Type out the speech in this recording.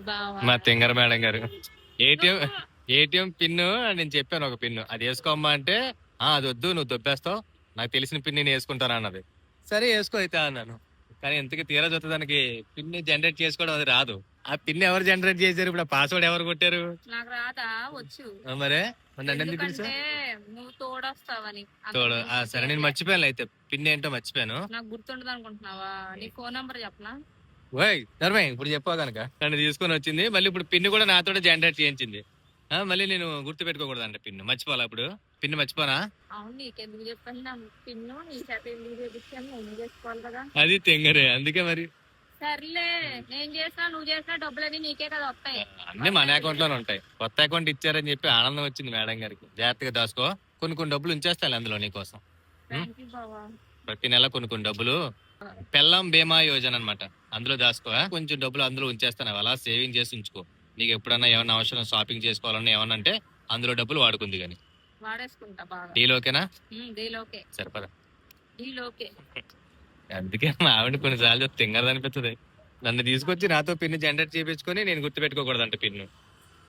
బావా మా తింగర మేడం గారు ఏటీఎం ఏటీఎం పిన్ నేను చెప్పాను ఒక పిన్ అది వేసుకోమ్మా అంటే అది వద్దు నువ్వు దొబ్బేస్తావు నాకు తెలిసిన పిన్ నేను వేసుకుంటాను అన్నది. సరే వేసుకో అయితే అన్నాను. కానీ ఎంతకి తీరా చూస్తే దానికి పిన్ జనరేట్ చేసుకోవడం అది రాదు. ఆ పిన్ ఎవరు జనరేట్ చేశారు, ఇప్పుడు ఆ పాస్వర్డ్ ఎవరు కొట్టారు? నాకు రాదా వచ్చు. మరే నన్ను ఎందుకు పిలిచా? ఎందుకంటే నువ్వు తోడొస్తావని. తోడు సరే నేను మర్చిపోయాను అయితే పిన్ ఏంటో మర్చిపోయాను. నాకు గుర్తుండదు అనుకుంటున్నావా? నీ ఫోన్ నంబర్ చెప్పనా? ఓయ్ ధర్మే ఇప్పుడు చెప్పా కనుక నన్ను తీసుకొని వచ్చింది మళ్ళీ ఇప్పుడు పిన్ కూడా నాతో జనరేట్ చేయించింది. మళ్ళీ నేను గుర్తు పెట్టుకోకూడదు అంటే పిన్ మర్చిపోవాలా? ఇప్పుడు పిన్ మర్చిపోనా? అవును నీకెందుకు చెప్పండి నా పిన్ను నీ చేత ఎందుకు చేపించాను? నేను చేసుకోవాలి కదా. అది తెంగరే అందుకే మరి. సర్లే నేను చేసినా నువ్వు చేసినా డబ్బులన్నీ నీకే కదా వస్తాయి. అన్ని మన అకౌంట్ లోనే ఉంటాయి. కొత్త అకౌంట్ ఇచ్చారని చెప్పి ఆనందం వచ్చింది మేడం గారికి. జాగ్రత్తగా దాచుకో, కొన్ని డబ్బులు ఉంచేస్తాను అందులో నీకోసం. థ్యాంక్ యూ బావా. ప్రతి నెల కొన్ని డబ్బులు పెళ్ళాం బీమా యోజన అన్నమాట, అందులో దాచుకో. కొంచెం డబ్బులు అందులో ఉంచేస్తాను, అలా సేవింగ్ చేసి ఉంచుకో. నీకు ఎప్పుడన్నా ఏమన్నా అవసరం షాపింగ్ చేసుకోవాలన్నా ఏమన్నా అంటే అందులో డబ్బులు వాడుకుంది కానీ. వాడేసుకుంటా బాగా. డీల్ ఓకేనా? Deal okay. సరిపదా. Deal okay. అందుకే మా ఆవిడ కొన్నిసార్లు తింగరదనిపిస్తుంది. నన్ను తీసుకొచ్చి నాతో పిన్ జనరేట్ చేయించుకొని నేను గుర్తు పెట్టుకోకూడదంట పిన్ను.